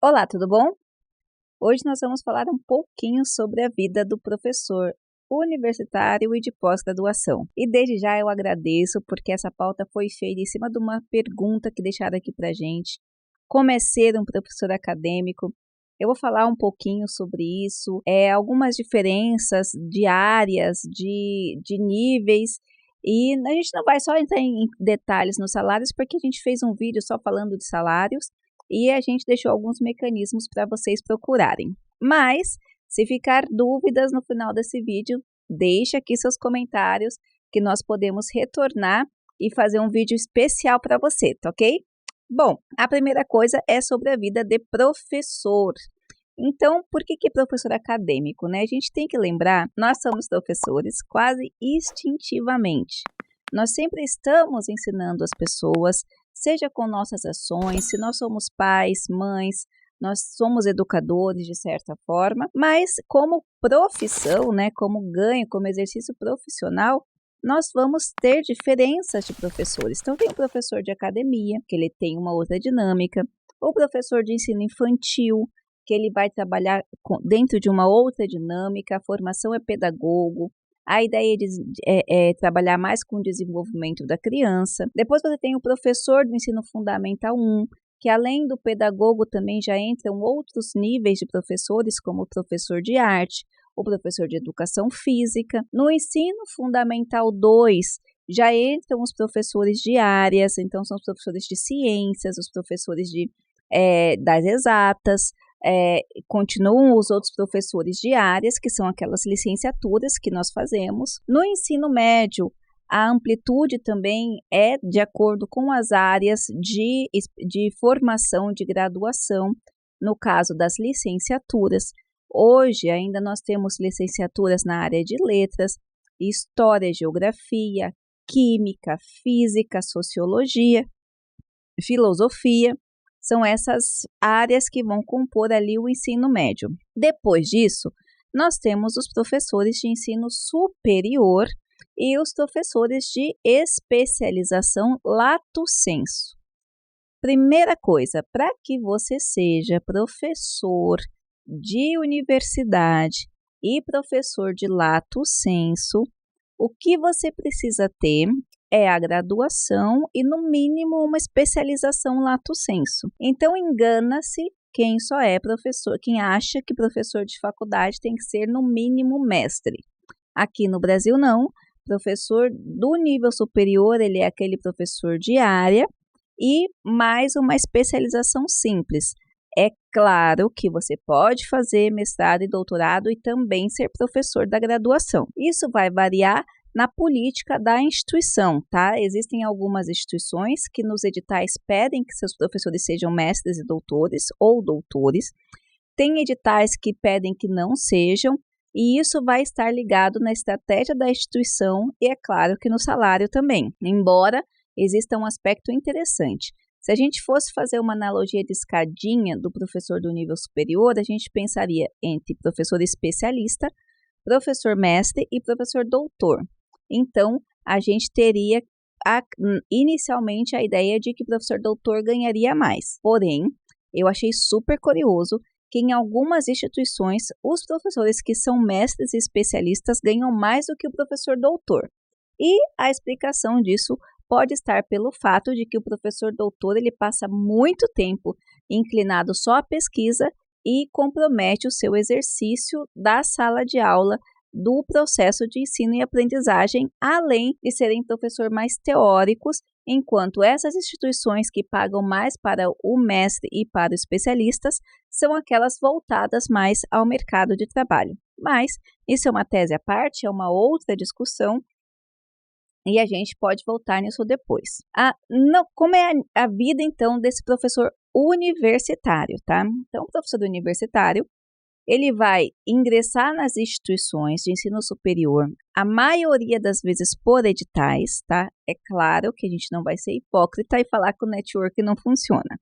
Olá, tudo bom? Hoje nós vamos falar um pouquinho sobre a vida do professor universitário e de pós-graduação. E desde já eu agradeço porque essa pauta foi feita em cima de uma pergunta que deixaram aqui pra gente. Como é ser um professor acadêmico? Eu vou falar um pouquinho sobre isso, algumas diferenças de áreas, de níveis, e a gente não vai só entrar em detalhes nos salários, porque a gente fez um vídeo só falando de salários, e a gente deixou alguns mecanismos para vocês procurarem. Mas, se ficar dúvidas no final desse vídeo, deixe aqui seus comentários que nós podemos retornar e fazer um vídeo especial para você, tá ok? Bom, a primeira coisa é sobre a vida de professor. Então, por que professor acadêmico, né? A gente tem que lembrar, nós somos professores quase instintivamente. Nós sempre estamos ensinando as pessoas, seja com nossas ações, se nós somos pais, mães, nós somos educadores de certa forma, mas como profissão, né, como ganho, como exercício profissional, nós vamos ter diferenças de professores. Então, tem o professor de academia, que ele tem uma outra dinâmica, o professor de ensino infantil, que ele vai trabalhar dentro de uma outra dinâmica, a formação é pedagogo, a ideia é trabalhar mais com o desenvolvimento da criança. Depois você tem o professor do ensino fundamental 1, que além do pedagogo também já entram outros níveis de professores, como o professor de arte, o professor de educação física. No ensino fundamental 2, já entram os professores de áreas, então são os professores de ciências, os professores das exatas, continuam os outros professores de áreas, que são aquelas licenciaturas que nós fazemos. No ensino médio, a amplitude também é de acordo com as áreas de formação, de graduação, no caso das licenciaturas. Hoje ainda nós temos licenciaturas na área de letras, história, geografia, química, física, sociologia, filosofia. São essas áreas que vão compor ali o ensino médio. Depois disso, nós temos os professores de ensino superior e os professores de especialização lato sensu. Primeira coisa, para que você seja professor de universidade e professor de lato sensu, o que você precisa ter é a graduação e, no mínimo, uma especialização lato sensu. Então, engana-se quem só é professor, quem acha que professor de faculdade tem que ser, no mínimo, mestre. Aqui no Brasil, não. Professor do nível superior, ele é aquele professor de área e mais uma especialização simples. É claro que você pode fazer mestrado e doutorado e também ser professor da graduação. Isso vai variar na política da instituição, tá? Existem algumas instituições que nos editais pedem que seus professores sejam mestres e doutores ou doutores. Tem editais que pedem que não sejam, e isso vai estar ligado na estratégia da instituição e, é claro, que no salário também. Embora exista um aspecto interessante. Se a gente fosse fazer uma analogia de escadinha do professor do nível superior, a gente pensaria entre professor especialista, professor mestre e professor doutor. Então, a gente teria inicialmente a ideia de que o professor doutor ganharia mais. Porém, eu achei super curioso que em algumas instituições, os professores que são mestres e especialistas ganham mais do que o professor doutor. E a explicação disso pode estar pelo fato de que o professor doutor ele passa muito tempo inclinado só à pesquisa e compromete o seu exercício da sala de aula, do processo de ensino e aprendizagem, além de serem professores mais teóricos, enquanto essas instituições que pagam mais para o mestre e para os especialistas são aquelas voltadas mais ao mercado de trabalho. Mas isso é uma tese à parte, é uma outra discussão, e a gente pode voltar nisso depois. Como é a vida, então, desse professor universitário, tá? Então, o professor universitário, ele vai ingressar nas instituições de ensino superior, a maioria das vezes por editais, tá? É claro que a gente não vai ser hipócrita e falar que o network não funciona.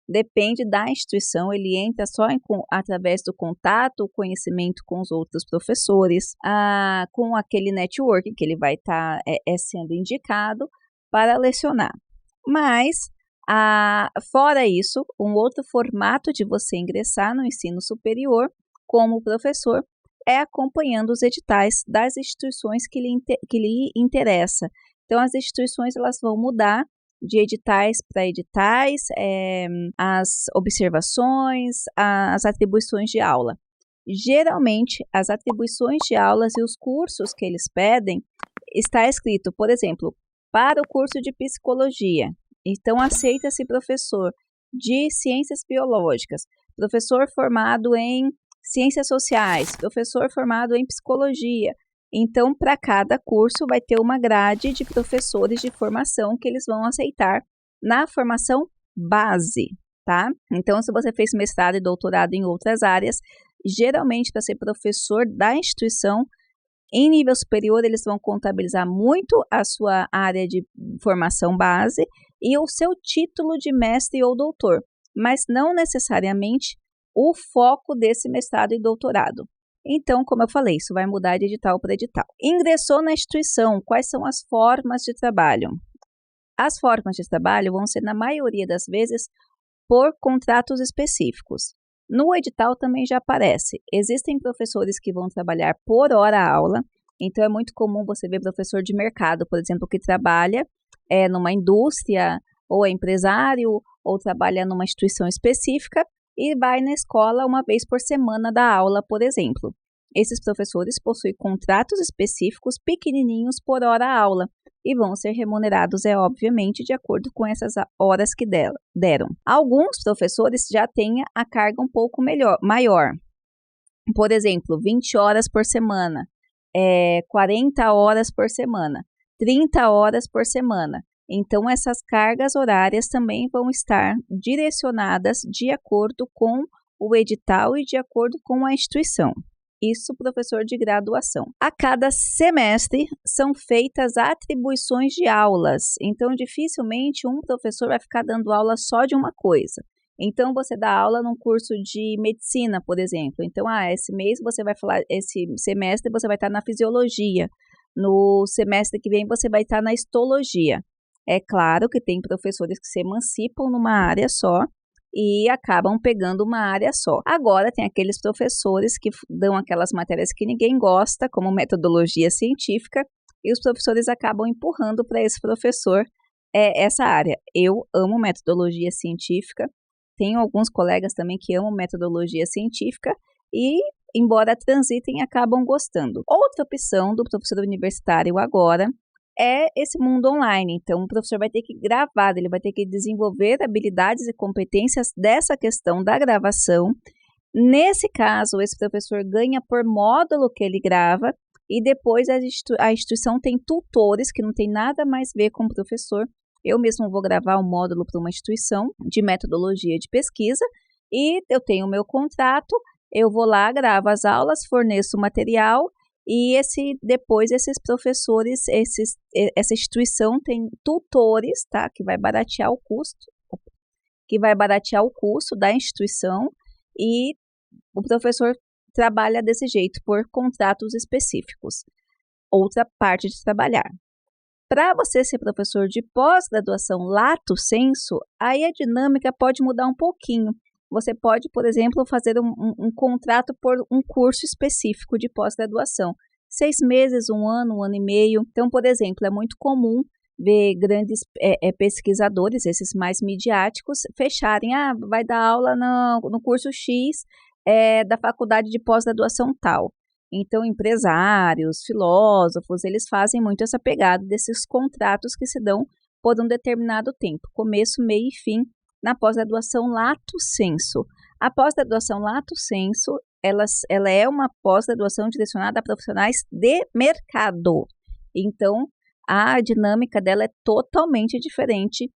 Depende da instituição, ele entra só através do contato, o conhecimento com os outros professores, com aquele network que ele vai estar sendo indicado para lecionar. Mas Fora isso, um outro formato de você ingressar no ensino superior como professor é acompanhando os editais das instituições que lhe interessa. Então, as instituições elas vão mudar de editais para editais, as observações, as atribuições de aula. Geralmente, as atribuições de aulas e os cursos que eles pedem está escrito, por exemplo, para o curso de psicologia. Então, aceita-se professor de ciências biológicas, professor formado em ciências sociais, professor formado em psicologia. Então, para cada curso vai ter uma grade de professores de formação que eles vão aceitar na formação base, tá? Então, se você fez mestrado e doutorado em outras áreas, geralmente para ser professor da instituição, em nível superior, eles vão contabilizar muito a sua área de formação base e o seu título de mestre ou doutor, mas não necessariamente o foco desse mestrado e doutorado. Então, como eu falei, isso vai mudar de edital para edital. Ingressou na instituição, quais são as formas de trabalho? As formas de trabalho vão ser, na maioria das vezes, por contratos específicos. No edital também já aparece. Existem professores que vão trabalhar por hora-aula, então é muito comum você ver professor de mercado, por exemplo, que trabalha numa indústria, ou é empresário, ou trabalha numa instituição específica, e vai na escola uma vez por semana dar aula, por exemplo. Esses professores possuem contratos específicos pequenininhos por hora-aula e vão ser remunerados, obviamente, de acordo com essas horas que deram. Alguns professores já têm a carga um pouco maior. Por exemplo, 20 horas por semana, 40 horas por semana, 30 horas por semana. Então, essas cargas horárias também vão estar direcionadas de acordo com o edital e de acordo com a instituição. Isso, professor de graduação. A cada semestre são feitas atribuições de aulas. Então, dificilmente um professor vai ficar dando aula só de uma coisa. Então, você dá aula num curso de medicina, por exemplo. Então, esse semestre você vai estar na fisiologia. No semestre que vem você vai estar na histologia. É claro que tem professores que se emancipam numa área só e acabam pegando uma área só. Agora, tem aqueles professores que dão aquelas matérias que ninguém gosta, como metodologia científica, e os professores acabam empurrando para esse professor essa área. Eu amo metodologia científica, tenho alguns colegas também que amam metodologia científica e, embora transitem, acabam gostando. Outra opção do professor universitário agora é esse mundo online. Então, o professor vai ter que gravar, ele vai ter que desenvolver habilidades e competências dessa questão da gravação. Nesse caso, esse professor ganha por módulo que ele grava e depois a instituição tem tutores que não tem nada mais a ver com o professor. Eu mesmo vou gravar um módulo para uma instituição de metodologia de pesquisa e eu tenho o meu contrato, eu vou lá, gravo as aulas, forneço o material. E depois esses professores, essa instituição tem tutores, tá? Que vai baratear o custo da instituição e o professor trabalha desse jeito, por contratos específicos. Outra parte de trabalhar. Para você ser professor de pós-graduação lato sensu, aí a dinâmica pode mudar um pouquinho. Você pode, por exemplo, fazer um contrato por um curso específico de pós-graduação. 6 meses, 1 ano e meio. Então, por exemplo, é muito comum ver grandes pesquisadores, esses mais midiáticos, fecharem. Vai dar aula no curso X da faculdade de pós-graduação tal. Então, empresários, filósofos, eles fazem muito essa pegada desses contratos que se dão por um determinado tempo, começo, meio e fim, na pós-graduação lato sensu. A pós-graduação lato sensu, ela é uma pós-graduação direcionada a profissionais de mercado. Então, a dinâmica dela é totalmente diferente,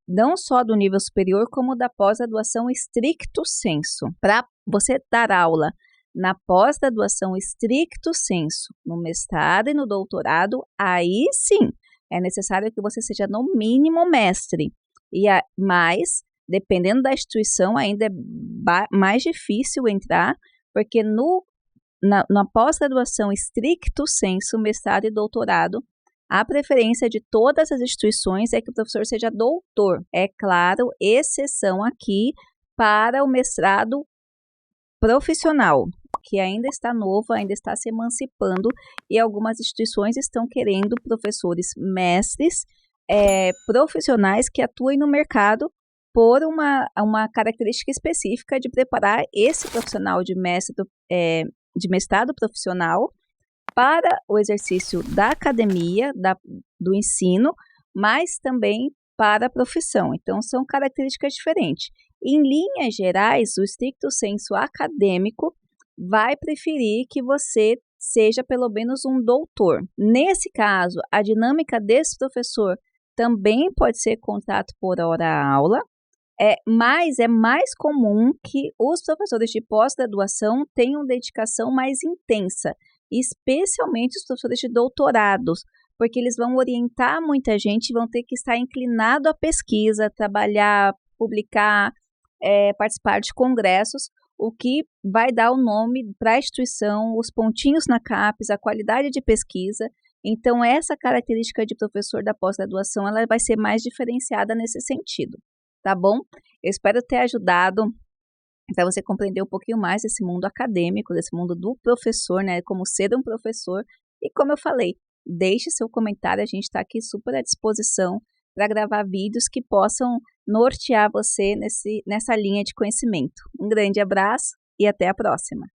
não só do nível superior, como da pós-graduação stricto sensu. Para você dar aula na pós-graduação stricto sensu, no mestrado e no doutorado, aí sim, é necessário que você seja no mínimo mestre. Mas, dependendo da instituição, ainda é mais difícil entrar, porque na pós-graduação stricto sensu, mestrado e doutorado, A preferência de todas as instituições é que o professor seja doutor. É claro, exceção aqui para o mestrado profissional, que ainda está novo, ainda está se emancipando, e algumas instituições estão querendo professores mestres, profissionais que atuem no mercado por uma característica específica de preparar esse profissional de mestrado profissional para o exercício da academia, do ensino, mas também para a profissão. Então, são características diferentes. Em linhas gerais, o stricto sensu acadêmico vai preferir que você seja pelo menos um doutor. Nesse caso, a dinâmica desse professor também pode ser contrato por hora-aula, mas é mais comum que os professores de pós-graduação tenham dedicação mais intensa, especialmente os professores de doutorados, porque eles vão orientar muita gente, vão ter que estar inclinado à pesquisa, trabalhar, publicar, participar de congressos, o que vai dar o nome para a instituição, os pontinhos na CAPES, a qualidade de pesquisa. Então, essa característica de professor da pós-graduação, ela vai ser mais diferenciada nesse sentido, tá bom? Eu espero ter ajudado para você compreender um pouquinho mais desse mundo acadêmico, desse mundo do professor, né? Como ser um professor. E como eu falei, deixe seu comentário, a gente está aqui super à disposição para gravar vídeos que possam nortear você nessa linha de conhecimento. Um grande abraço e até a próxima!